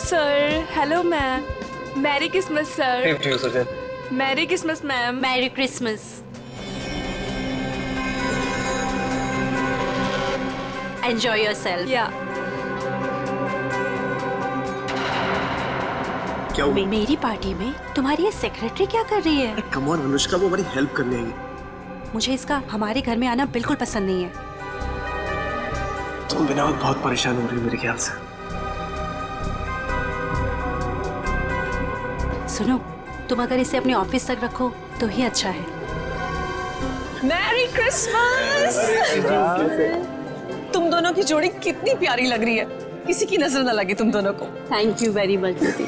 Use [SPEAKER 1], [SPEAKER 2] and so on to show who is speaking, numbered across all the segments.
[SPEAKER 1] Sir. Hello ma'am. Merry Christmas sir.
[SPEAKER 2] Same to you Sajan.
[SPEAKER 1] Merry Christmas ma'am.
[SPEAKER 3] Merry Christmas. Enjoy yourself.
[SPEAKER 1] या
[SPEAKER 4] क्या हुआ?
[SPEAKER 3] मेरी party में तुम्हारी ये सेक्रेटरी क्या कर रही है?
[SPEAKER 4] कम ऑन अनुष्का, वो हमारी हेल्प करने आई है।
[SPEAKER 3] मुझे इसका हमारे घर में आना बिल्कुल पसंद नहीं है।
[SPEAKER 4] तुम बिना वक्त बहुत परेशान हो रही हो मेरे ख्याल से।
[SPEAKER 3] सुनो, तुम अगर इसे अपने ऑफिस तक रखो तो ही अच्छा है।
[SPEAKER 5] Merry Christmas. तुम दोनों की जोड़ी कितनी प्यारी लग रही है, किसी की नजर न लगे तुम दोनों को।
[SPEAKER 3] थैंक यू वेरी मच दीदी।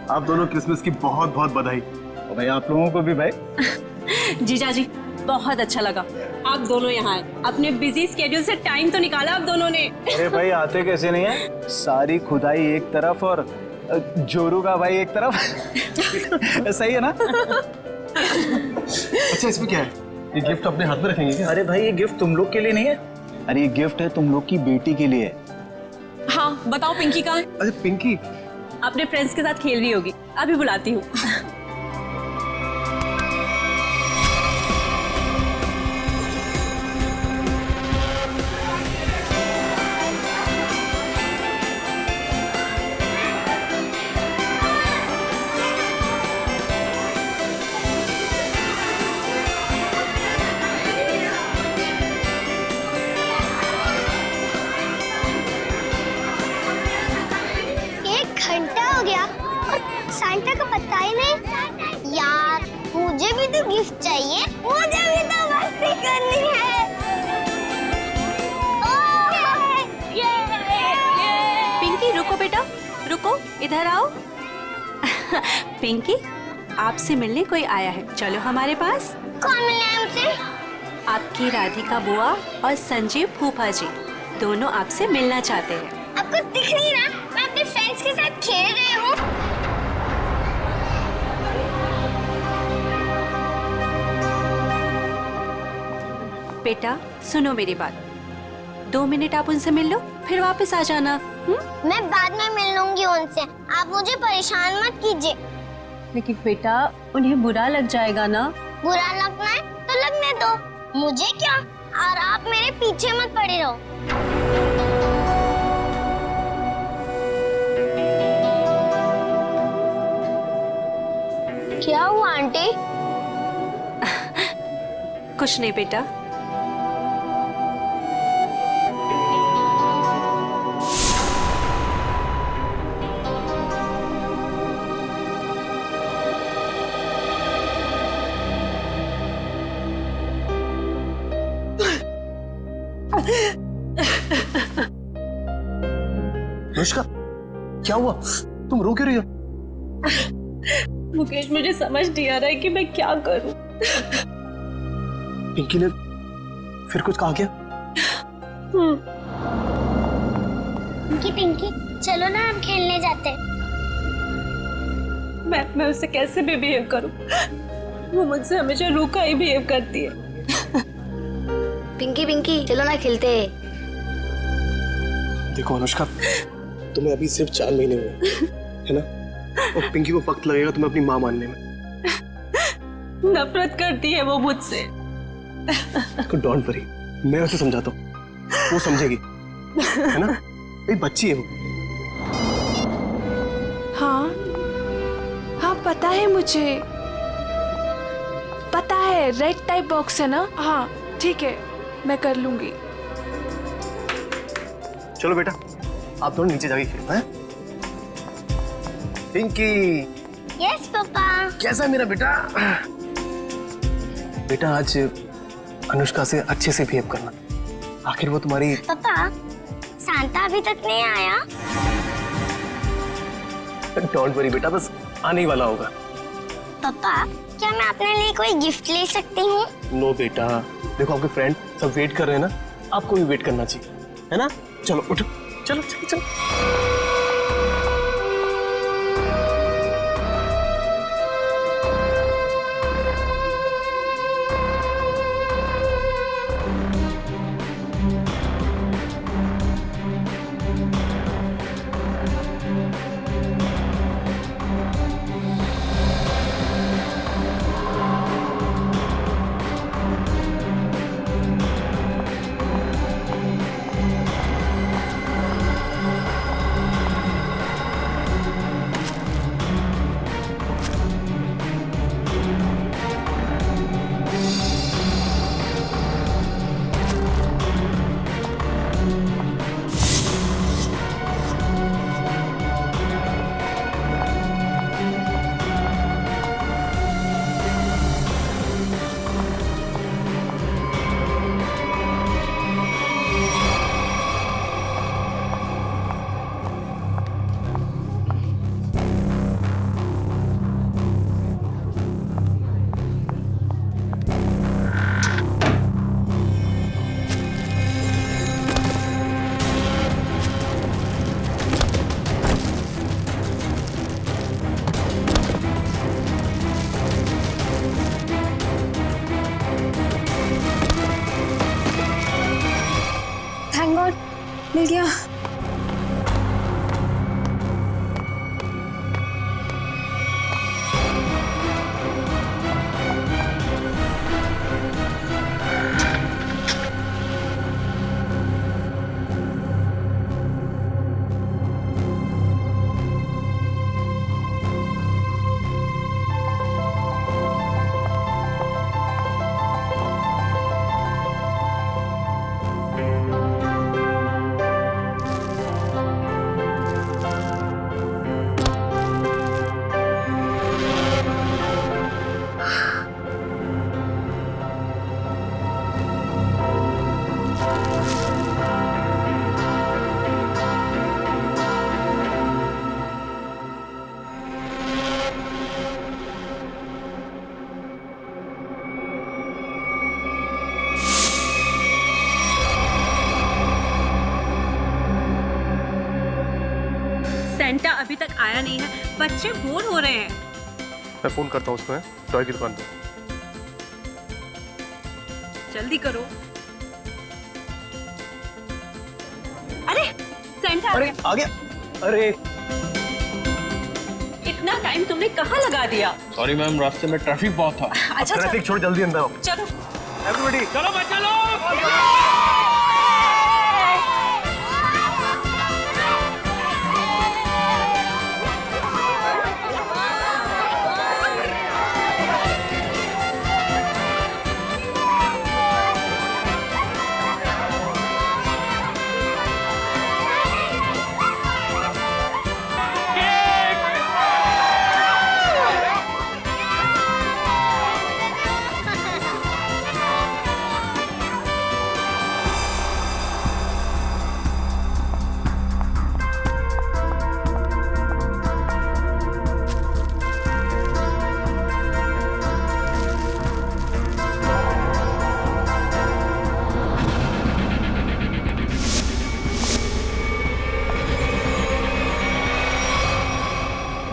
[SPEAKER 4] आप दोनों क्रिसमस की बहुत बहुत बधाई।
[SPEAKER 2] और भाई आप लोगों को भी भाई।
[SPEAKER 3] जीजा जी, बहुत अच्छा लगा आप दोनों यहाँ आए। अपने बिजी स्केड्यूल से टाइम तो निकाला आप दोनों ने।
[SPEAKER 2] अरे भाई आते कैसे नहीं है, सारी खुदाई एक तरफ और जोरू का भाई एक तरफ। सही है ना?
[SPEAKER 4] अच्छा, इसमें क्या है? ये गिफ्ट अपने हाथ में रखेंगे क्या?
[SPEAKER 2] अरे भाई ये गिफ्ट तुम लोग के लिए नहीं है, अरे ये गिफ्ट है तुम लोग की बेटी के लिए।
[SPEAKER 5] हाँ बताओ, पिंकी कहाँ है?
[SPEAKER 4] अरे पिंकी,
[SPEAKER 3] अपने फ्रेंड्स के साथ खेल रही होगी, अभी बुलाती हूँ।
[SPEAKER 6] सांता का पता ही नहीं। यार मुझे भी तो गिफ्ट चाहिए, मुझे भी तो मस्ती करनी है।
[SPEAKER 3] पिंकी रुको बेटा, रुको, इधर आओ। पिंकी, आपसे मिलने कोई आया है, चलो हमारे पास।
[SPEAKER 6] कौन मिलने आया मुझसे?
[SPEAKER 3] आपकी राधिका बुआ और संजीव फूफा जी दोनों आपसे मिलना चाहते हैं।
[SPEAKER 6] आपको दिख नहीं रहा मैं अपने फ्रेंड्स के साथ खेल रही हूँ।
[SPEAKER 3] बेटा सुनो मेरी बात, 2 मिनट आप उनसे मिल लो, फिर वापस आ जाना।
[SPEAKER 6] मैं बाद में मिल लूंगी उनसे, आप मुझे परेशान मत कीजिए।
[SPEAKER 3] लेकिन बेटा उन्हें बुरा लग जाएगा ना।
[SPEAKER 6] बुरा लगना है तो लगने दो, मुझे क्या। और आप मेरे पीछे मत पड़े रहो। क्या हुआ आंटी?
[SPEAKER 3] कुछ नहीं बेटा।
[SPEAKER 4] अनुष्का, क्या हुआ? तुम रो क्यों रही हो?
[SPEAKER 3] मुकेश, मुझे समझ नहीं आ रहा है कि मैं क्या करूं।
[SPEAKER 4] पिंकी ने फिर कुछ कहा क्या?
[SPEAKER 6] पिंकी पिंकी चलो ना, हम खेलने जाते हैं।
[SPEAKER 3] मैं उससे कैसे भी बिहेव करूं, वो मुझसे हमेशा रूखा ही बिहेव करती है।
[SPEAKER 6] पिंकी पिंकी चलो ना खेलते हैं।
[SPEAKER 4] देखो अनुष्का, तुम्हें अभी सिर्फ 4 महीने हुए है ना, और पिंकी को वक्त लगेगा तुम्हें अपनी माँ मानने में।
[SPEAKER 3] नफरत करती है वो मुझसे।
[SPEAKER 4] डोंट वरी, मैं उसे समझाता हूँ, वो समझेगी, है ना? एक बच्ची है वो।
[SPEAKER 1] हाँ हाँ पता है मुझे, पता है, रेड टाइप बॉक्स है ना। हाँ ठीक है, मैं कर लूंगी।
[SPEAKER 4] चलो बेटा, आप दोनों नीचे जाके खेलो हैं? पिंकी।
[SPEAKER 6] Yes papa.
[SPEAKER 4] कैसा है मेरा बेटा? बेटा आज अनुष्का से अच्छे से बिहेव करना, आखिर वो तुम्हारी।
[SPEAKER 6] पापा सांता अभी तक नहीं आया।
[SPEAKER 4] डोंट वरी बेटा, बस आने ही वाला होगा।
[SPEAKER 6] पापा क्या मैं अपने लिए कोई गिफ्ट ले सकती हूँ?
[SPEAKER 4] नो बेटा, देखो आपके फ्रेंड सब वेट कर रहे हैं ना, आपको भी वेट करना चाहिए, है ना? चलो उठो, चलो चलो चलो।
[SPEAKER 7] मिल गया।
[SPEAKER 3] सेंटा अभी तक आया नहीं है, बच्चे बोर हो रहे हैं।
[SPEAKER 4] मैं फोन करता हूँ उसको, है टॉय की दुकान पे।
[SPEAKER 3] जल्दी करो। अरे सेंटा
[SPEAKER 4] अरे आ गया। अरे
[SPEAKER 3] इतना टाइम तुमने कहाँ लगा दिया?
[SPEAKER 8] सॉरी मैम, रास्ते में ट्रैफिक बहुत था।
[SPEAKER 3] अच्छा
[SPEAKER 4] ट्रैफिक छोड़ जल्दी अंदर आओ।
[SPEAKER 3] चलो
[SPEAKER 4] एवरीबॉडी
[SPEAKER 8] चलो बच्चे लोग।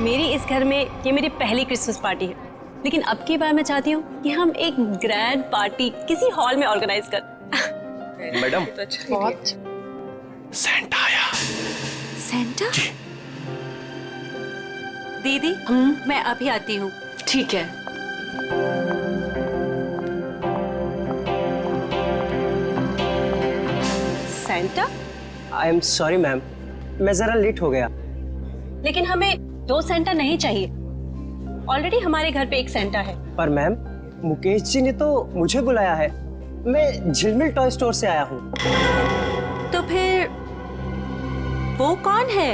[SPEAKER 3] मेरी इस घर में ये मेरी पहली क्रिसमस पार्टी है, लेकिन अब की बार मैं चाहती हूँ कि हम एक ग्रैंड पार्टी किसी हॉल में ऑर्गेनाइज कर।
[SPEAKER 4] मैडम
[SPEAKER 8] सेंटा आया।
[SPEAKER 3] सेंटा? दीदी मैं अभी आती हूँ।
[SPEAKER 5] ठीक है।
[SPEAKER 3] Santa?
[SPEAKER 9] I am sorry ma'am, मैं जरा लेट हो गया।
[SPEAKER 3] लेकिन हमें 2 सेंटा नहीं चाहिए, ऑलरेडी हमारे घर पे एक सेंटा है।
[SPEAKER 9] पर मैम, मुकेश जी ने तो मुझे बुलाया है। मैं झिलमिल टॉय स्टोर से आया हूँ।
[SPEAKER 3] तो फिर वो कौन है?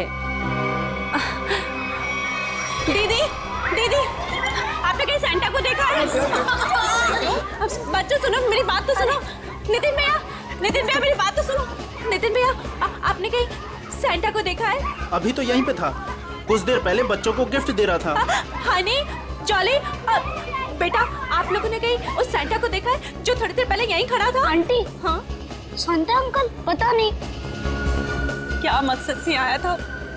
[SPEAKER 3] दीदी दीदी, आपने कहीं सेंटा को देखा है? बच्चों सुनो, मेरी बात तो सुनो। नितिन भैया मेरी बात तो सुनो। नितिन भैया, आपने कहीं सेंटा को देखा है?
[SPEAKER 8] अभी तो यहीं पे था, कुछ देर पहले बच्चों को गिफ्ट दे रहा था।
[SPEAKER 3] हनी, जॉली, बेटा आप लोगों ने कहीं उस सेंटा को देखा है जो थोड़ी देर पहले यहीं खड़ा था?
[SPEAKER 6] आंटी,
[SPEAKER 3] हाँ
[SPEAKER 6] शांता अंकल पता नहीं
[SPEAKER 3] क्या मकसद से आया था,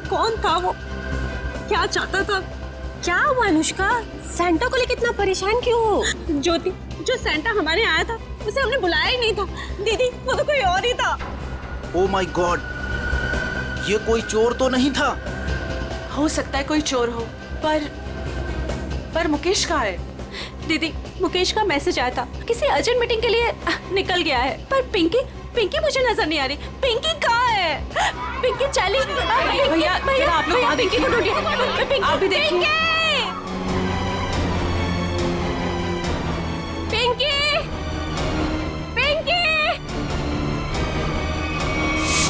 [SPEAKER 3] कौन था वो, क्या चाहता था? क्या हुआ अनुष्का, सेंटा को लेकर इतना परेशान क्यों हो? ज्योति, जो सेंटा हमारे आया था उसे हमने बुलाया ही नहीं था। दीदी वो तो कोई और ही था।
[SPEAKER 8] ओ माय गॉड, ये कोई चोर तो नहीं था?
[SPEAKER 5] हो सकता है कोई चोर हो, पर मुकेश कहाँ है?
[SPEAKER 3] दीदी मुकेश का मैसेज आया था, किसी अर्जेंट मीटिंग के लिए निकल गया है। पर पिंकी मुझे नजर नहीं आ रही। पिंकी कहाँ है? पिंकी चली।
[SPEAKER 5] भैया आप लोग वहाँ
[SPEAKER 3] पिंकी को ढूंढिए।
[SPEAKER 5] आप भी देखिए।
[SPEAKER 3] पिंकी!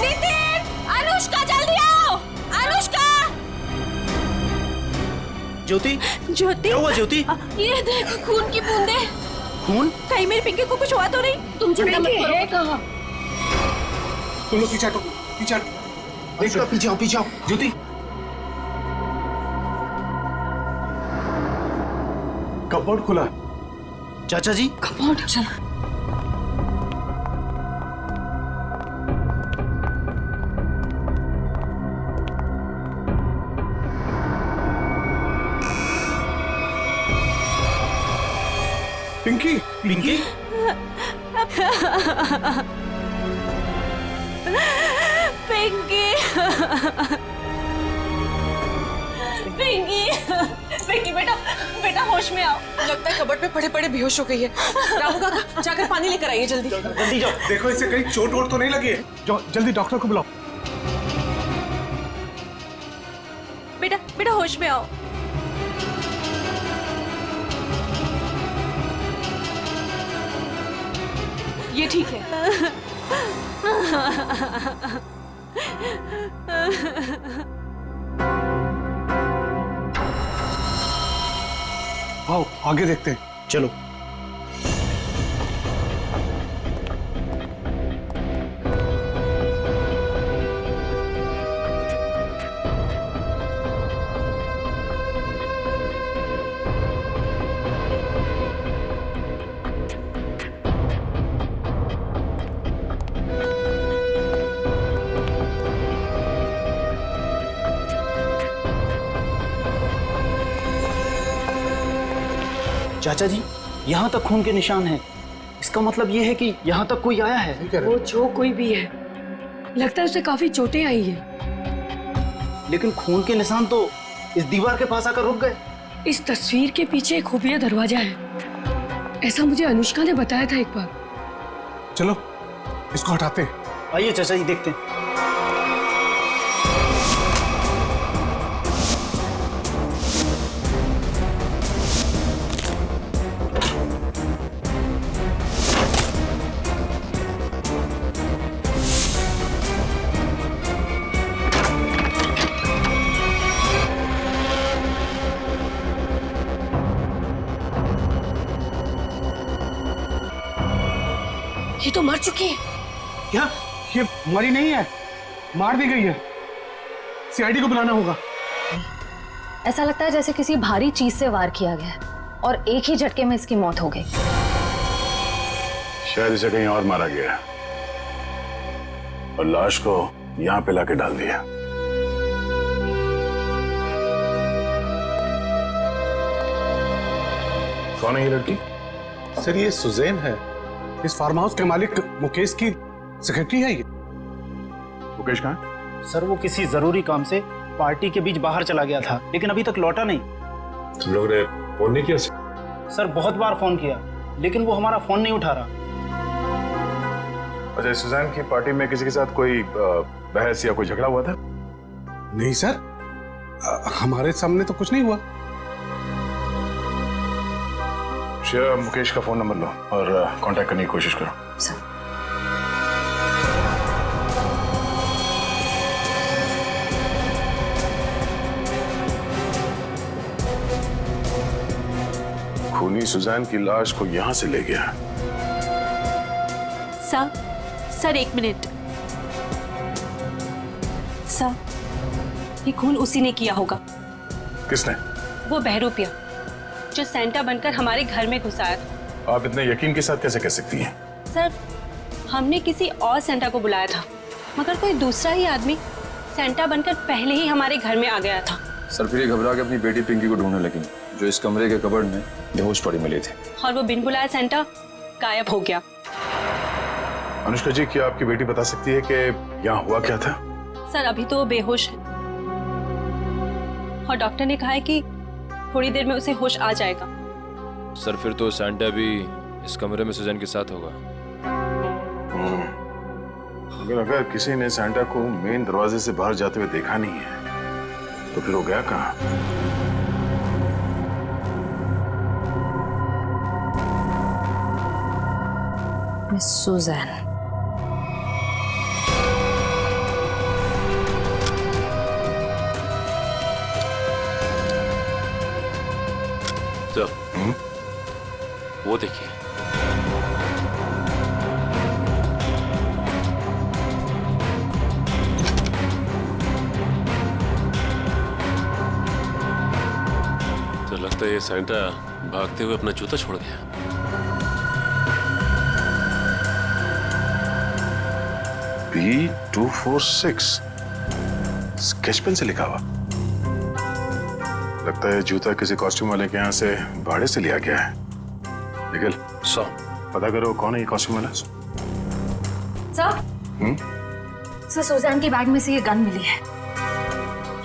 [SPEAKER 3] नितिन! अनुष्का जल्दी आओ! अनुष्का!
[SPEAKER 8] ज्योति,
[SPEAKER 3] ज्योति?
[SPEAKER 8] क्या हुआ ज्योति?
[SPEAKER 3] ये देखो खून की बूंदे।
[SPEAKER 8] खून?
[SPEAKER 3] कहीं मेरी पिंकी को कुछ हुआ तो नहीं? तुम चिंता मत करो।
[SPEAKER 8] तुम लोग पीछे हटो, पीछे पीछे आओ ज्योति।
[SPEAKER 4] कपबोर्ड खुला।
[SPEAKER 8] चाचा जी,
[SPEAKER 5] कपबोर्ड, चलो।
[SPEAKER 4] पिंकी,
[SPEAKER 3] पिंकी पिंकी पिंकी बेटा बेटा होश में आओ।
[SPEAKER 5] लगता है कबर्ड पे पड़े पड़े बेहोश हो गई है। रामू काका जाकर पानी लेकर आइए जल्दी।
[SPEAKER 2] जल्दी जाओ।
[SPEAKER 8] देखो इसे कहीं चोट वोट तो नहीं लगी है। जाओ जल्दी डॉक्टर को बुलाओ।
[SPEAKER 3] बेटा बेटा होश में आओ।
[SPEAKER 5] ये ठीक है।
[SPEAKER 8] आओ आगे देखते हैं।
[SPEAKER 2] चलो। चाचा जी, यहाँ तक खून के निशान हैं। इसका मतलब ये है कि यहाँ तक कोई आया है।
[SPEAKER 7] वो जो कोई भी है, लगता है उसे काफी चोटें आई है।
[SPEAKER 2] लेकिन खून के निशान तो इस दीवार के पास आकर रुक गए।
[SPEAKER 7] इस तस्वीर के पीछे एक खुफिया दरवाजा है, ऐसा मुझे अनुष्का ने बताया था एक बार।
[SPEAKER 8] चलो इसको हटाते हैं।
[SPEAKER 2] आइए चाचा जी, देखते हैं।
[SPEAKER 7] ये तो मर चुकी है।
[SPEAKER 8] क्या ये मरी नहीं है, मार दी गई है। सीआईडी को बुलाना होगा।
[SPEAKER 10] ऐसा लगता है जैसे किसी भारी चीज से वार किया गया है और एक ही झटके में इसकी मौत हो गई।
[SPEAKER 11] शायद इसे कहीं और मारा गया और लाश को यहाँ पे लाके डाल दिया। कौन है ये लड़की?
[SPEAKER 8] सर ये सुजैन है, इस फार्म हाउस के मालिक मुकेश की सेक्रेटरी है ये।
[SPEAKER 11] मुकेश कहाँ है?
[SPEAKER 2] सर वो किसी जरूरी काम से पार्टी के बीच बाहर चला गया था, लेकिन अभी तक लौटा नहीं।
[SPEAKER 11] तुम लोग ने फोन नहीं किया?
[SPEAKER 2] सर बहुत बार फोन किया, लेकिन वो हमारा फोन नहीं उठा रहा।
[SPEAKER 11] अच्छा, सुजैन की पार्टी में किसी के साथ कोई बहस या कोई झगड़ा हुआ था?
[SPEAKER 8] नहीं सर, हमारे सामने तो कुछ नहीं हुआ।
[SPEAKER 11] श्रेया, मुकेश का फोन नंबर लो और कांटेक्ट करने की कोशिश करो।
[SPEAKER 10] सर।
[SPEAKER 11] खूनी सुजैन की लाश को यहाँ से ले गया।
[SPEAKER 3] सर एक मिनट। सर ये खून उसी ने किया होगा।
[SPEAKER 11] किसने?
[SPEAKER 3] वो बहरूपिया जो सेंटा बनकर हमारे घर में घुस आया था।
[SPEAKER 11] आप इतने यकीन के साथ कैसे कह सकती हैं?
[SPEAKER 3] सर हमने किसी और सेंटा को बुलाया था, मगर कोई दूसरा ही आदमी सेंटा बनकर पहले ही हमारे घर में आ गया था।
[SPEAKER 12] सर फिर ये घबरा के अपनी बेटी पिंकी को ढूंढने लगी, जो इस कमरे के कबर्ड में बेहोश पड़ी मिली थी।
[SPEAKER 3] और वो बिन बुलाया सेंटा गायब हो गया।
[SPEAKER 11] अनुष्का जी, क्या आपकी बेटी बता सकती है कि यहाँ हुआ क्या था?
[SPEAKER 3] सर अभी तो वो बेहोश है और डॉक्टर ने कहा है कि थोड़ी देर में उसे होश आ जाएगा।
[SPEAKER 12] सर फिर तो सैंटा भी इस कमरे में सुजैन के साथ होगा।
[SPEAKER 11] अगर किसी ने सैंटा को मेन दरवाजे से बाहर जाते हुए देखा नहीं है तो फिर वो गया कहाँ?
[SPEAKER 10] Miss Suzanne.
[SPEAKER 12] तो वो देखिए।
[SPEAKER 13] तो लगता है ये सैंटा भागते हुए अपना जूता छोड़ गया।
[SPEAKER 11] B246 स्केच पेन से लिखा हुआ। लगता है जूता किसी कॉस्ट्यूम वाले के यहाँ से भाड़े से लिया गया है। निखिल, पता करो कौन है ये कॉस्ट्यूम वाला।
[SPEAKER 10] सर सर सुजैन की बैग में से ये गन मिली है।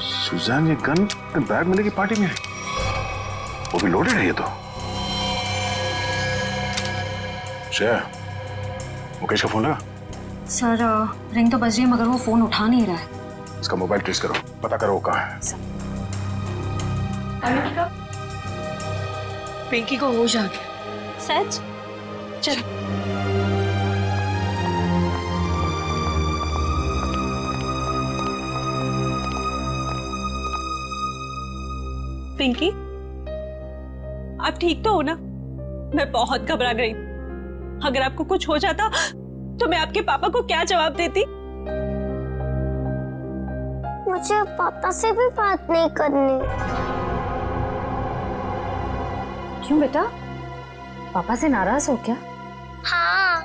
[SPEAKER 11] सुजैन, ये गन बैग मिलेगी पार्टी में? वो भी लोडेड है ये तो। श्रेया, मुकेश का फोन लगा?
[SPEAKER 10] सर रिंग तो बज रही है मगर वो फोन उठा नहीं रहा है।
[SPEAKER 11] इसका मोबाइल ट्रेस करो, पता करो वो कहाँ है।
[SPEAKER 7] अनुष्का, पिंकी को होश आ गया।
[SPEAKER 3] सच?
[SPEAKER 7] चल।
[SPEAKER 3] पिंकी, आप ठीक तो हो ना? मैं बहुत घबरा गई। अगर आपको कुछ हो जाता तो मैं आपके पापा को क्या जवाब देती?
[SPEAKER 6] मुझे पापा से भी बात नहीं करनी।
[SPEAKER 10] क्यों बेटा, पापा से नाराज हो क्या?
[SPEAKER 6] हाँ,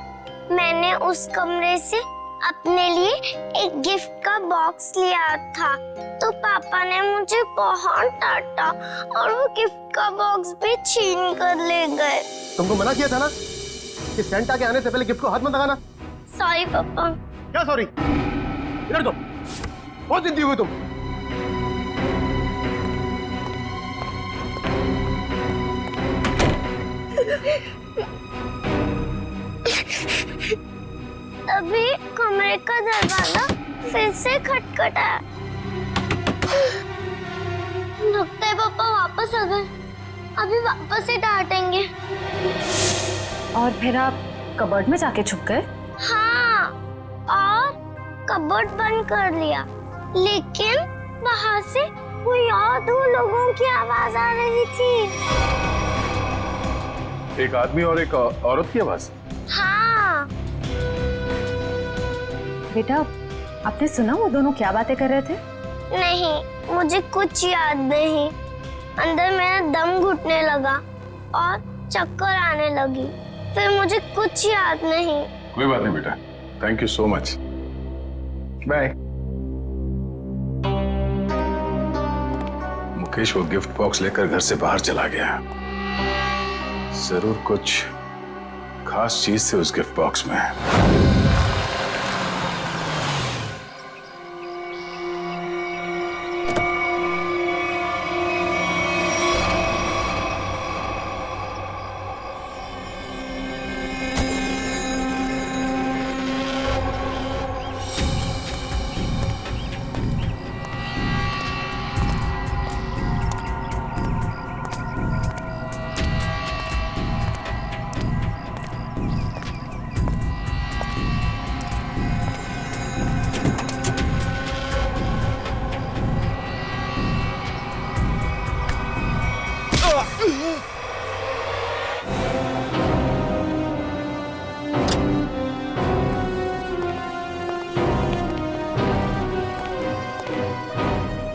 [SPEAKER 6] मैंने उस कमरे से अपने लिए एक गिफ्ट का बॉक्स लिया था, तो पापा ने मुझे बहुत डांटा और वो गिफ्ट का बॉक्स भी छीन कर ले गए।
[SPEAKER 4] तुमको मना किया था ना कि सेंटा के आने से पहले गिफ्ट को हाथ मत लगाना।
[SPEAKER 6] सॉरी पापा।
[SPEAKER 4] क्या सॉरी? इधर दो, बहुत जिद्दी हुई तुम।
[SPEAKER 6] तभी कमरे का दरवाजा फिर से खटखटाया। लगता है पापा वापस आ गए। अभी वापस से डांटेंगे।
[SPEAKER 10] और फिर आप कबर्ड में जाके छुप गए?
[SPEAKER 6] हाँ, और कबर्ड बंद कर लिया, लेकिन वहाँ से कोई और दो लोगों की आवाज आ रही थी।
[SPEAKER 11] एक आदमी और एक औरत की आवाज?
[SPEAKER 6] हाँ।
[SPEAKER 10] बेटा, आपने सुना वो दोनों क्या बातें कर रहे थे?
[SPEAKER 6] नहीं, मुझे कुछ याद नहीं। अंदर मेरा दम घुटने लगा और चक्कर आने लगी। फिर मुझे कुछ याद नहीं।
[SPEAKER 11] कोई बात नहीं बेटा, thank you so much, bye. Mukesh वो गिफ्ट बॉक्स लेकर घर से बाहर चला गया। जरूर कुछ खास चीज थी उस गिफ्ट बॉक्स में।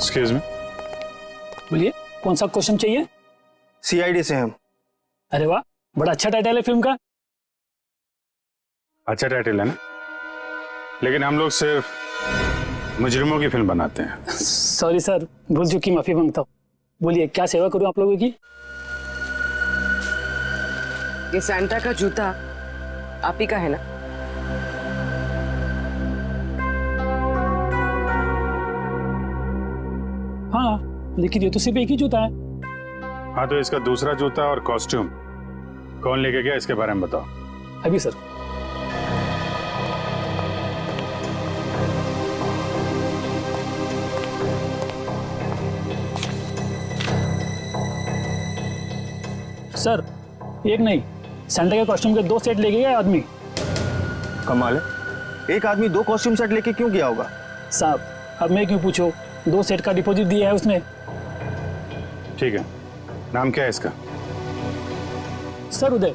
[SPEAKER 8] एक्सक्यूज मी,
[SPEAKER 14] बोलिए, कौन सा क्वेश्चन चाहिए?
[SPEAKER 9] सीआईडी से हम।
[SPEAKER 14] अरे वाह, बड़ा अच्छा टाइटल है फिल्म का।
[SPEAKER 8] अच्छा टाइटल है ना, लेकिन हम लोग सिर्फ मुजरिमों की फिल्म बनाते हैं।
[SPEAKER 14] सॉरी सर, भूल चुकी, माफी मांगता हूँ। बोलिए, क्या सेवा करूँ आप लोगों की?
[SPEAKER 5] ये सैंटा का जूता आप ही का है ना?
[SPEAKER 14] हाँ, लेकिन ये तो सिर्फ एक ही जूता है।
[SPEAKER 8] हाँ, तो इसका दूसरा जूता और कॉस्ट्यूम कौन लेके गया, इसके बारे में बताओ।
[SPEAKER 14] अभी सर। सर, एक नहीं, सैंटा के कॉस्ट्यूम के 2 सेट लेके गया आदमी।
[SPEAKER 9] कमाल है, एक आदमी 2 कॉस्ट्यूम सेट लेके क्यों गया होगा?
[SPEAKER 14] साहब, अब मैं क्यों पूछो, 2 सेट का डिपॉजिट दिया है उसने।
[SPEAKER 8] ठीक है, नाम क्या है इसका?
[SPEAKER 14] सर उदय,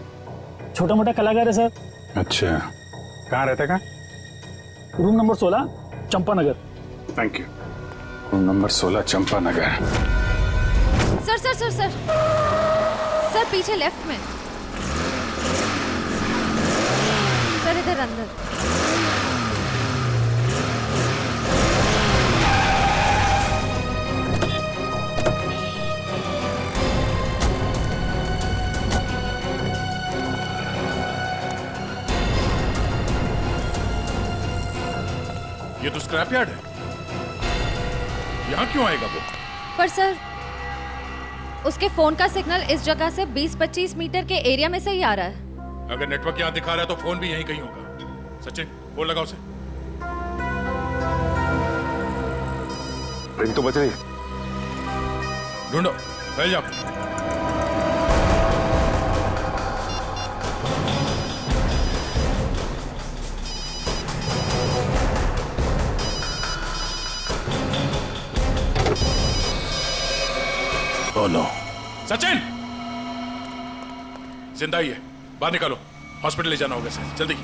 [SPEAKER 14] छोटा मोटा कलाकार है सर।
[SPEAKER 8] अच्छा, कहाँ रहता है? कहाँ?
[SPEAKER 14] Room number 16, Champa Nagar.
[SPEAKER 8] Thank you. Room number 16, Champa Nagar.
[SPEAKER 10] Sir sir sir sir sir, पीछे लेफ्ट में सर, इधर अंदर।
[SPEAKER 11] ये तो स्क्रैप यार्ड है, यहाँ क्यों आएगा वो?
[SPEAKER 10] पर सर, उसके फोन का सिग्नल इस जगह से 20-25 मीटर के एरिया में से ही आ रहा है।
[SPEAKER 11] अगर नेटवर्क यहाँ दिखा रहा है तो फोन भी यहीं कहीं होगा। सचिन, फोन लगाओ उसे।
[SPEAKER 12] रिंग तो बज रही है।
[SPEAKER 11] ढूंढो, बैठ जाओ। Oh no, Sachin! जिंदा ही है, बाहर निकालो, हॉस्पिटल ले जाना होगा इसे, जल्दी।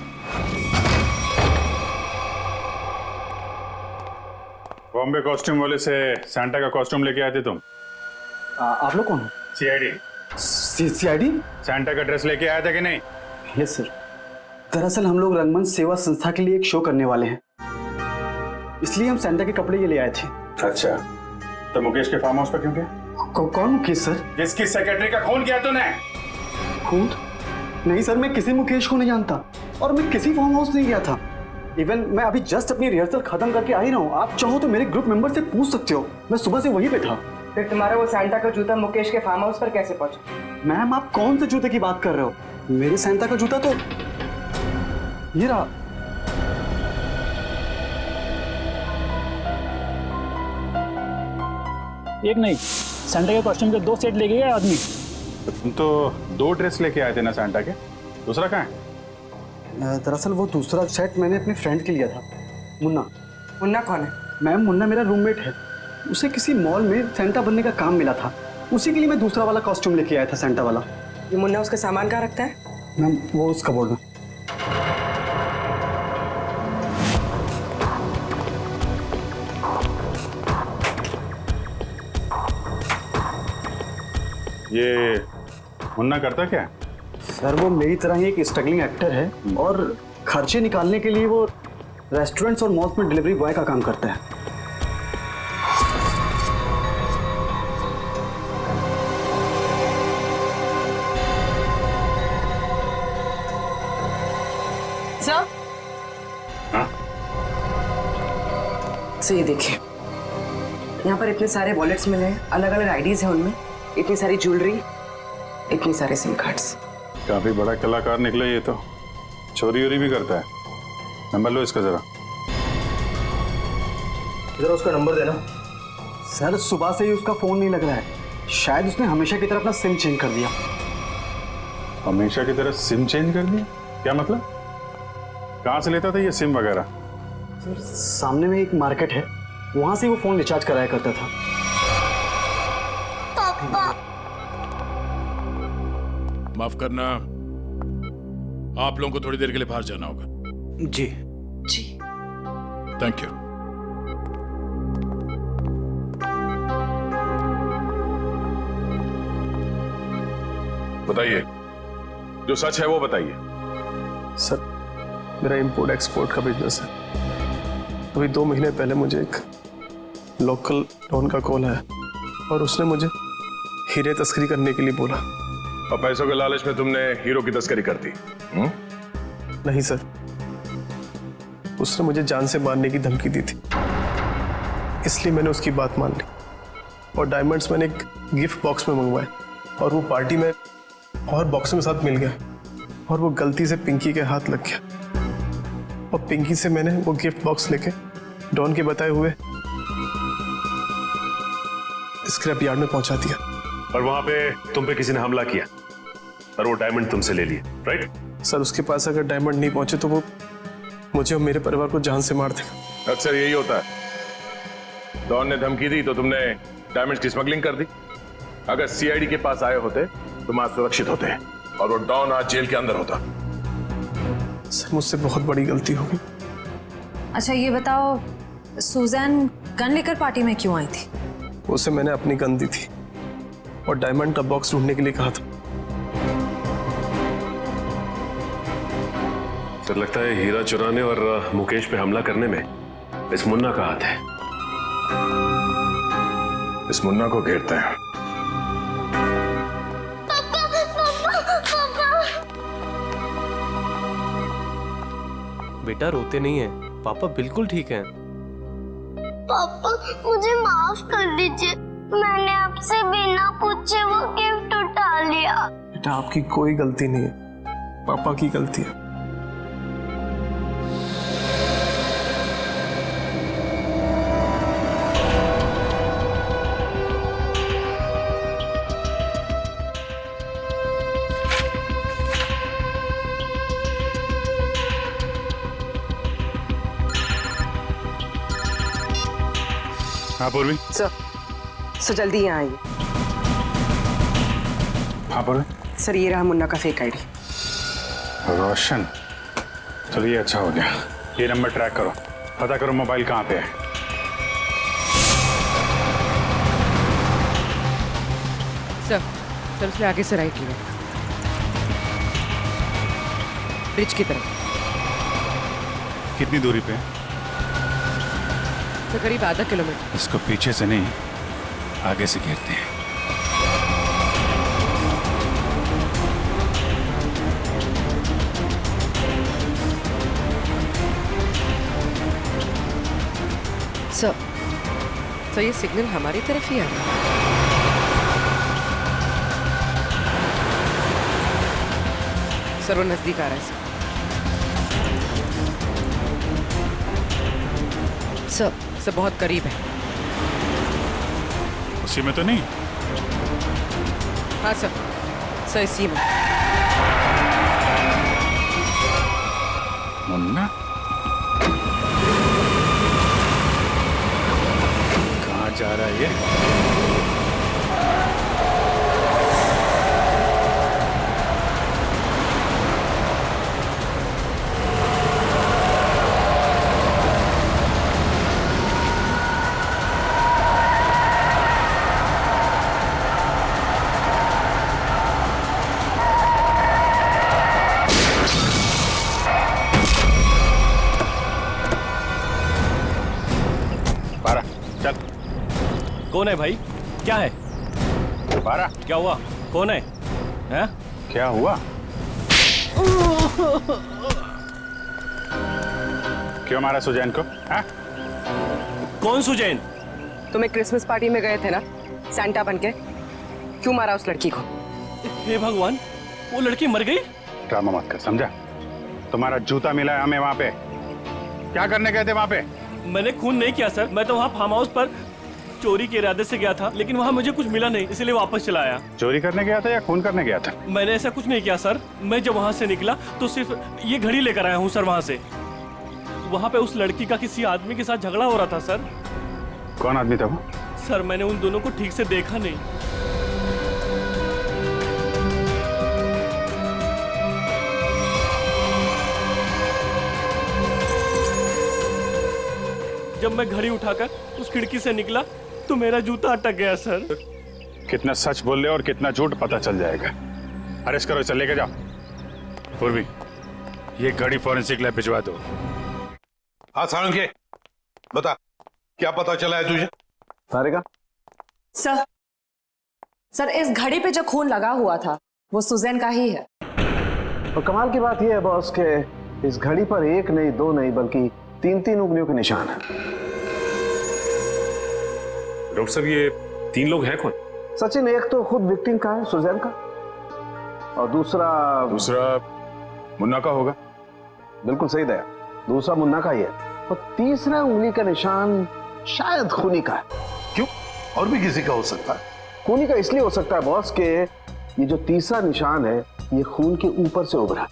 [SPEAKER 15] बॉम्बे कॉस्ट्यूम वाले से सैंटा का कॉस्ट्यूम लेके आए थे तुम?
[SPEAKER 2] आप लोग कौन हो?
[SPEAKER 15] सीआईडी।
[SPEAKER 2] सीआईडी?
[SPEAKER 15] सैंटा का ड्रेस लेके आया था कि नहीं?
[SPEAKER 2] Yes sir. दरअसल हम लोग रंगमंच सेवा संस्था के लिए एक शो करने वाले हैं, इसलिए हम सैंटा के कपड़े ये ले आए थे।
[SPEAKER 15] अच्छा, तो मुकेश के फार्म हाउस पर क्यों गया?
[SPEAKER 2] कौन मुकेश सर?
[SPEAKER 15] जिसकी सेक्रेटरी का खून किया तूने।
[SPEAKER 2] खून? नहीं सर, मैं किसी मुकेश को नहीं जानता और मैं किसी फार्म हाउस नहीं गया था। इवन मैं अभी जस्ट अपनी रिहर्सल खत्म करके आ ही रहा हूँ। आप चाहो तो मेरे ग्रुप मेंबर से पूछ सकते हो, मैं सुबह से वहीं पे था।
[SPEAKER 16] फिर तुम्हारा वो सैंटा का जूता मुकेश के फार्म हाउस पर कैसे पहुंचा?
[SPEAKER 2] मैम, आप कौन से जूते की बात कर रहे हो? मेरे सैंटा का जूता तो ये रहा।
[SPEAKER 14] एक नहीं, सैंटा के कॉस्ट्यूम के 2 सेट लेके गए आदमी।
[SPEAKER 15] तुम तो 2 ड्रेस लेके आए थे ना सैंटा के, दूसरा कहाँ है?
[SPEAKER 2] दरअसल वो दूसरा सेट मैंने अपने फ्रेंड के लिया था, मुन्ना।
[SPEAKER 16] मुन्ना कौन है?
[SPEAKER 2] मैम, मुन्ना मेरा रूममेट है। उसे किसी मॉल में सैंटा बनने का काम मिला था, उसी के लिए मैं दूसरा वाला कॉस्ट्यूम लेके आया था, सैंटा वाला।
[SPEAKER 16] ये मुन्ना उसका सामान कहाँ रखता है?
[SPEAKER 2] मैम, वो उस कबोर्ड में।
[SPEAKER 15] ये मुन्ना करता क्या है?
[SPEAKER 2] सर, वो मेरी तरह ही एक स्ट्रगलिंग एक्टर है और खर्चे निकालने के लिए वो रेस्टोरेंट्स और मॉल्स में डिलीवरी बॉय का काम करता है।
[SPEAKER 16] सर? सर, ये देखिए, यहाँ पर इतने सारे वॉलेट्स मिले हैं, अलग अलग आईडीज हैं उनमें, इतनी सारी ज्वेलरी, इतनी सारे सिम कार्ड्स।
[SPEAKER 15] काफी बड़ा कलाकार निकला ये तो, चोरी वोरी भी करता है। नंबर लो इसका जरा।
[SPEAKER 2] जरा उसका नंबर देना। सर, सुबह से ही उसका फोन नहीं लग रहा है, शायद उसने हमेशा की तरह अपना सिम चेंज कर दिया।
[SPEAKER 15] हमेशा की तरह सिम चेंज कर दिया? क्या मतलब? कहाँ से लेता था ये सिम वगैरह?
[SPEAKER 2] सर, सामने में एक मार्केट है, वहां से वो फोन रिचार्ज कराया करता था।
[SPEAKER 6] पापा,
[SPEAKER 11] माफ करना, आप लोगों को थोड़ी देर के लिए बाहर जाना होगा।
[SPEAKER 2] जी
[SPEAKER 16] जी,
[SPEAKER 11] थैंक यू। बताइए, जो सच है वो बताइए।
[SPEAKER 4] सर, मेरा इंपोर्ट एक्सपोर्ट का बिजनेस है। अभी 2 महीने पहले मुझे एक लोकल डॉन का कॉल आया और उसने मुझे हीरे तस्करी करने के लिए बोला।
[SPEAKER 11] और पैसों के लालच में तुमने हीरो की तस्करी कर दी?
[SPEAKER 4] नहीं सर, उसने मुझे जान से मारने की धमकी दी थी, इसलिए मैंने उसकी बात मान ली और डायमंड्स मैंने एक गिफ्ट बॉक्स में मंगवाए और वो पार्टी में और बॉक्स में साथ मिल गया और वो गलती से पिंकी के हाथ लग गया और पिंकी से मैंने वो गिफ्ट बॉक्स लेके डॉन के बताए हुए स्क्रैप यार्ड में पहुंचा दिया।
[SPEAKER 17] और वहां पे तुम पे किसी ने हमला किया और वो डायमंड तुमसे ले लिए, राइट?
[SPEAKER 4] सर, उसके पास अगर डायमंड नहीं पहुंचे तो वो मुझे और मेरे परिवार को जान से मार देगा।
[SPEAKER 11] अक्सर यही होता है, डॉन ने धमकी दी तो तुमने डायमंड की स्मगलिंग कर दी। अगर सीआईडी के पास आए होते तुम आज सुरक्षित होते और वो डॉन आज जेल के अंदर होता।
[SPEAKER 4] सर, मुझसे बहुत बड़ी गलती हो गई।
[SPEAKER 10] अच्छा, ये बताओ, सुजैन गन लेकर पार्टी में क्यों आई थी?
[SPEAKER 4] उसे मैंने अपनी गन दी थी और डायमंड का बॉक्स ढूंढने के लिए कहा था।
[SPEAKER 17] सर, लगता है हीरा चुराने और मुकेश पे हमला करने में इस मुन्ना का हाथ है।
[SPEAKER 11] इस मुन्ना को घेरते हैं।
[SPEAKER 4] बेटा, रोते नहीं है, पापा बिल्कुल ठीक हैं।
[SPEAKER 6] पापा मुझे माफ कर दीजिए, मैंने आपसे बिना पूछे वो गिफ्ट उठा लिया।
[SPEAKER 4] बेटा आपकी कोई गलती नहीं है, पापा की गलती है।
[SPEAKER 15] हाँ पूर्वी।
[SPEAKER 16] सर जल्दी यहाँ आइए।
[SPEAKER 15] हाँ पूर्वी।
[SPEAKER 16] सर ये रहा मुन्ना का फेक आईडी।
[SPEAKER 15] रोशन, चलिए अच्छा हो गया। ये नंबर ट्रैक करो, पता करो मोबाइल कहाँ पे है।
[SPEAKER 16] सर उसने आगे से राइट लिया, ब्रिज की तरफ।
[SPEAKER 15] कितनी दूरी पे है?
[SPEAKER 16] सर करीब आधा किलोमीटर।
[SPEAKER 15] इसको पीछे से नहीं, आगे से घेरते हैं।
[SPEAKER 16] सर ये सिग्नल हमारी तरफ ही आ रहा है। सर वो नजदीक आ रहा है। सर बहुत करीब है।
[SPEAKER 15] उसी में तो नहीं?
[SPEAKER 16] हाँ सर इसी में।
[SPEAKER 15] मुन्ना कहाँ जा रहा है ये?
[SPEAKER 14] कौन है भाई? क्या है?
[SPEAKER 15] बारा
[SPEAKER 14] क्या हुआ? कौन है? हैं?
[SPEAKER 15] क्या हुआ? क्यों मारा सुजैन को? हाँ?
[SPEAKER 14] कौन सुजैन?
[SPEAKER 16] तुम्हें क्रिसमस पार्टी में गए थे ना सैंटा बनके, क्यों मारा उस लड़की को?
[SPEAKER 14] हे भगवान, वो लड़की मर गई?
[SPEAKER 15] ड्रामा मत कर, समझा? तुम्हारा जूता मिला है हमें वहां पे। क्या करने गए थे वहां पे?
[SPEAKER 14] मैंने खून नहीं किया सर, मैं तो वहाँ फार्म हाउस पर चोरी के इरादे से गया था, लेकिन वहाँ मुझे कुछ मिला नहीं, इसलिए वापस चला आया।
[SPEAKER 15] चोरी करने गया था या खून करने गया था?
[SPEAKER 14] मैंने ऐसा कुछ नहीं किया सर। मैं जब वहाँ से निकला तो सिर्फ ये घड़ी लेकर आया हूँ सर। वहाँ से वहाँ पे उस लड़की का किसी आदमी के साथ झगड़ा हो रहा था सर।
[SPEAKER 15] कौन आदमी था वो?
[SPEAKER 14] सर मैंने उन दोनों को ठीक से देखा नहीं। जब मैं घड़ी उठाकर उस खिड़की से निकला तो मेरा जूता अटक गया सर।
[SPEAKER 15] कितना सच बोल रहे हो और कितना झूठ पता चल जाएगा। अरेस्ट करो, इसे लेके जाओ। पूर्वी, ये घड़ी फॉरेंसिक लैब भिजवा दो।
[SPEAKER 11] हाँ सारंगे, बता क्या पता चला है तुझे?
[SPEAKER 2] सारिका?
[SPEAKER 18] सर इस घड़ी पे जो खून लगा हुआ था वो सुजैन का ही है।
[SPEAKER 2] और कमाल की बात यह है बॉस के इस घड़ी पर एक नहीं, दो नहीं, बल्कि 3-3 उंगलियों के निशान है।
[SPEAKER 17] डॉक्टर साहब ये 3 लोग हैं कौन?
[SPEAKER 2] सचिन, एक तो खुद विक्टिम का है, सुजैन का, और दूसरा
[SPEAKER 15] मुन्ना का होगा।
[SPEAKER 2] बिल्कुल सही दया, दूसरा मुन्ना का ही है, और तीसरा उंगली का निशान शायद खूनी का है।
[SPEAKER 11] क्यों? और भी किसी का हो सकता है?
[SPEAKER 2] खूनी का इसलिए हो सकता है बॉस के ये जो तीसरा निशान है ये खून के ऊपर से उभरा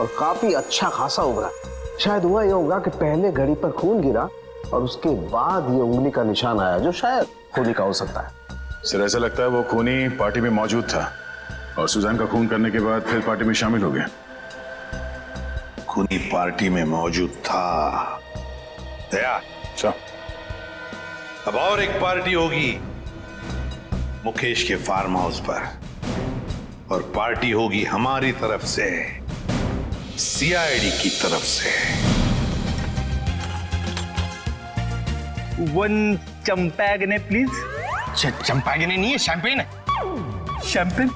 [SPEAKER 2] और काफी अच्छा खासा उभरा। शायद हुआ यह होगा कि पहले घड़ी पर खून गिरा और उसके बाद ये उंगली का निशान आया, जो शायद खूनी का हो सकता है।
[SPEAKER 15] सर ऐसा लगता है वो खूनी पार्टी में मौजूद था और सुजैन का खून करने के बाद फिर पार्टी में शामिल हो गया।
[SPEAKER 11] खूनी पार्टी में मौजूद था। दया,
[SPEAKER 15] अच्छा
[SPEAKER 11] अब और एक पार्टी होगी मुकेश के फार्म हाउस पर, और पार्टी होगी हमारी तरफ से, सीआईडी की तरफ से।
[SPEAKER 8] 1 चंपागने प्लीज। चंपागने नहीं है, शैंपेन है। शैंपेन?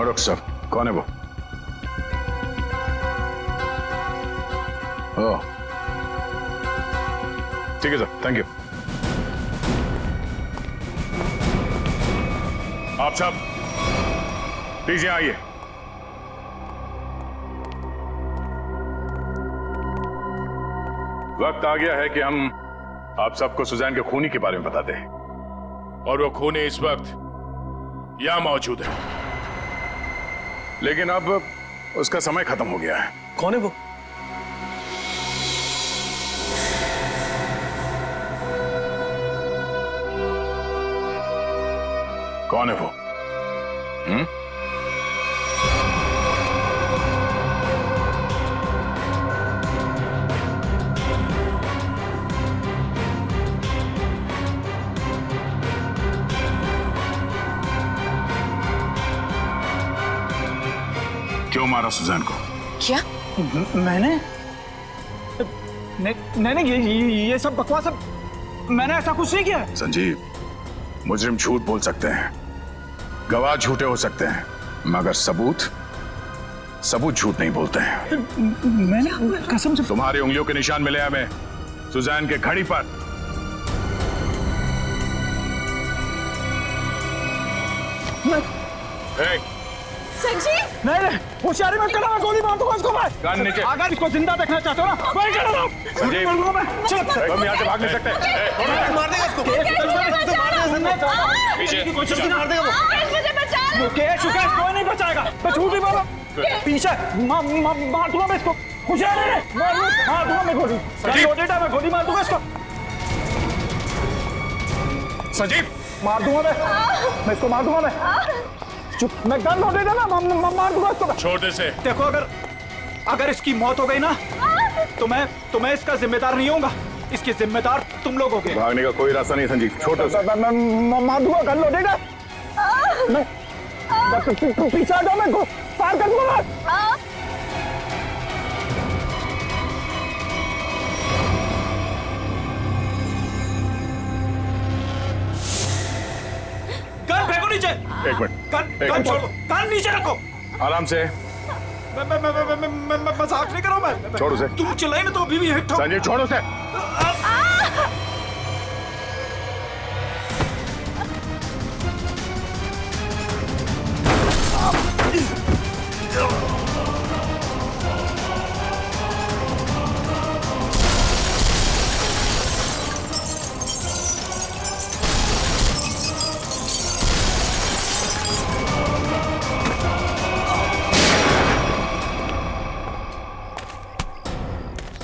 [SPEAKER 15] हाँ डॉक्टर साहब, कौन है वो? ओह, ठीक है सर, थैंक यू। आप सब प्लीज यहाँ आइए। वक्त आ गया है कि हम आप सबको सुजैन के खूनी के बारे में बताते हैं, और वो खूनी इस वक्त यहां मौजूद है, लेकिन अब उसका समय खत्म हो गया है।
[SPEAKER 4] कौन है वो?
[SPEAKER 15] कौन है वो? क्यों मारा सुजैन को?
[SPEAKER 16] क्या?
[SPEAKER 8] मैंने नहीं, ये सब बकवास, मैंने ऐसा कुछ नहीं किया।
[SPEAKER 15] संजीव, मुजरिम झूठ बोल सकते हैं, गवाह झूठे हो सकते हैं, मगर सबूत झूठ नहीं बोलते हैं।
[SPEAKER 8] मैंने कसम से।
[SPEAKER 15] तुम्हारी उंगलियों के निशान मिले हमें सुजैन के घड़ी पर।
[SPEAKER 8] संजीव, नहीं, होशियारी मत करना, मैं गोली मार दूंगा इसको। मैं
[SPEAKER 15] कान नीचे।
[SPEAKER 8] अगर इसको जिंदा देखना चाहते हो ना, मैं कर रहा हूं।
[SPEAKER 15] संजीव, हम यहाँ से भाग नहीं सकते।
[SPEAKER 8] मार देगा इसको। मार देगा वो। मुकेश कोई नहीं बचाएगा, मैं झूठ नहीं बोला। पीछे मार दूंगा मैं इसको। होशियारी मार दूंगा मैं गोली। मैं गोली मार दूंगा इसको।
[SPEAKER 15] संजीव,
[SPEAKER 8] मार दूंगा मैं इसको, मार दूंगा मैं। चुप, मैं गन लोडेड है ना, मार दूंगा इसको।
[SPEAKER 15] छोड़ दे से।
[SPEAKER 8] देखो, अगर इसकी मौत हो गई ना, तो मैं इसका जिम्मेदार नहीं होऊंगा, इसके जिम्मेदार तुम लोग होगे।
[SPEAKER 15] भागने का कोई रास्ता नहीं संजीव, छोड़ दे।
[SPEAKER 8] मैं मार दूंगा, गन लोडेड है। मैं पीछे आ जाओ, मैं फायर कर दूंगा। गन फेंको नीचे।
[SPEAKER 15] एक मिनट,
[SPEAKER 8] गन छोड़ो, गन नीचे रखो।
[SPEAKER 15] आराम से।
[SPEAKER 8] मैं मजाक नहीं कर रहा हूं। मैं
[SPEAKER 15] छोड़ उसे।
[SPEAKER 8] तुम चिल्लाई ना तो अभी भी हिट हो।
[SPEAKER 15] संजीव, छोड़ उसे।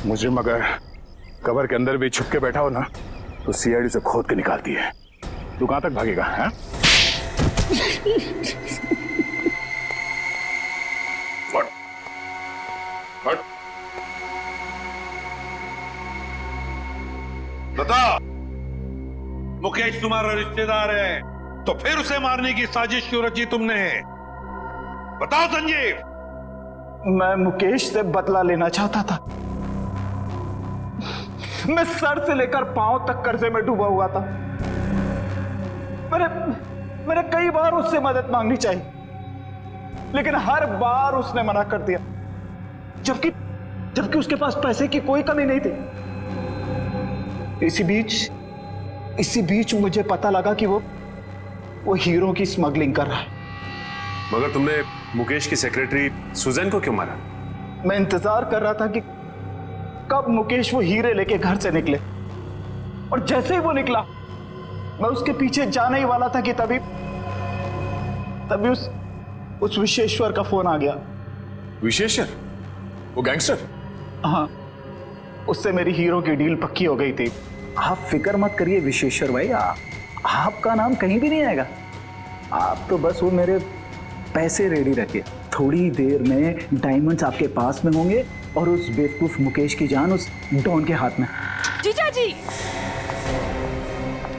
[SPEAKER 15] मुजरिम अगर कबर के अंदर भी छुप के बैठा हो ना, तो सीआईडी से खोद के निकालती है। तू कहां तक भागेगा? हाँ? हट।
[SPEAKER 11] बता, मुकेश तुम्हारा रिश्तेदार है, तो फिर उसे मारने की साजिश क्यों रची तुमने? बताओ संजीव।
[SPEAKER 8] मैं मुकेश से बदला लेना चाहता था। मैं सर से लेकर पांव तक कर्जे में डूबा हुआ था। मैंने कई बार उससे मदद मांगनी चाहिए, लेकिन हर बार उसने मना कर दिया, जबकि उसके पास पैसे की कोई कमी नहीं थी। इसी बीच मुझे पता लगा कि वो हीरो की स्मगलिंग कर रहा है।
[SPEAKER 17] मगर तुमने मुकेश की सेक्रेटरी सुजैन को क्यों मारा?
[SPEAKER 8] मैं इंतजार कर रहा था कि कब मुकेश वो हीरे लेके घर से निकले, और जैसे ही वो निकला, मैं उसके पीछे जाने ही वाला था कि तभी उस विशेश्वर का फोन आ गया।
[SPEAKER 15] विशेश्वर? वो गैंगस्टर?
[SPEAKER 8] हाँ, उससे मेरी हीरो की डील पक्की हो गई थी। आप फिक्र मत करिए विशेश्वर भाई, आपका नाम कहीं भी नहीं आएगा। आप तो बस वो मेरे पैसे रेडी रखिए, थोड़ी देर में डायमंड्स आपके पास में होंगे और उस बेवकूफ मुकेश की जान उस डॉन के हाथ में।
[SPEAKER 1] जीजा जी,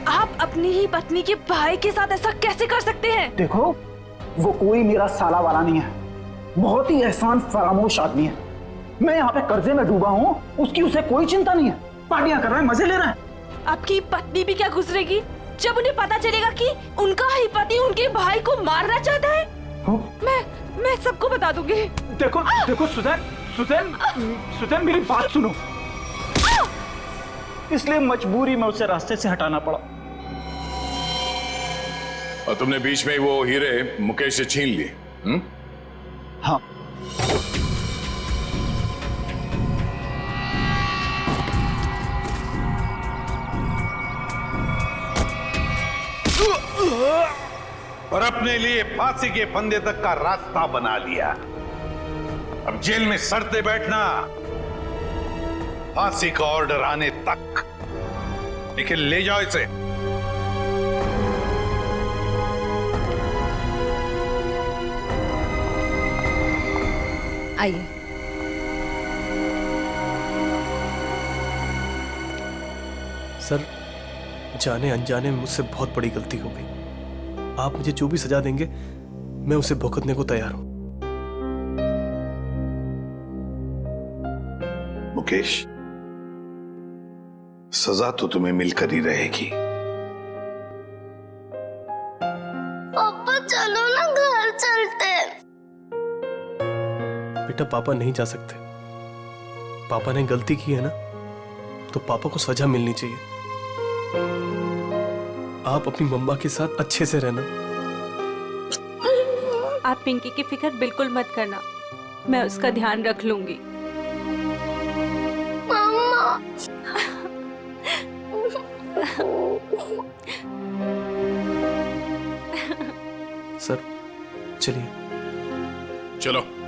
[SPEAKER 1] आप अपनी ही पत्नी के भाई के साथ ऐसा कैसे कर सकते हैं?
[SPEAKER 8] देखो, वो कोई मेरा साला वाला नहीं है, बहुत ही एहसान फरामोश आदमी है। मैं यहाँ पे कर्जे में डूबा हूँ, उसकी उसे कोई चिंता नहीं है, पार्टियां कर रहा है, मजे ले रहा है।
[SPEAKER 1] आपकी पत्नी भी क्या गुजरेगी जब उन्हें पता चलेगा कि उनका ही पति उनके भाई को मारना चाहता है?
[SPEAKER 5] मैं सबको बता दूंगी।
[SPEAKER 8] देखो देखो सुजैन सुजैन सुजैन मेरी बात सुनो। इसलिए मजबूरी में उसे रास्ते से हटाना पड़ा।
[SPEAKER 12] और तुमने बीच में ही वो हीरे मुकेश से छीन लिए?
[SPEAKER 8] हाँ।
[SPEAKER 11] और अपने लिए फांसी के फंदे तक का रास्ता बना लिया। अब जेल में सड़ते बैठना, फांसी का ऑर्डर आने तक। लेकिन ले जाओ इसे।
[SPEAKER 10] आइए।
[SPEAKER 4] सर, जाने अनजाने में मुझसे बहुत बड़ी गलती हो गई। आप मुझे जो भी सजा देंगे मैं उसे भुगतने को तैयार हूं।
[SPEAKER 11] मुकेश, सजा तो तुम्हें मिलकर ही रहेगी।
[SPEAKER 6] पापा चलो ना, घर चलते हैं।
[SPEAKER 4] बेटा, पापा नहीं जा सकते। पापा ने गलती की है ना, तो पापा को सजा मिलनी चाहिए। आप अपनी मम्मा के साथ अच्छे से रहना।
[SPEAKER 3] आप पिंकी की फिक्र बिल्कुल मत करना, मैं उसका ध्यान रख लूंगी।
[SPEAKER 6] मम्मा।
[SPEAKER 4] सर, चलिए।
[SPEAKER 12] चलो।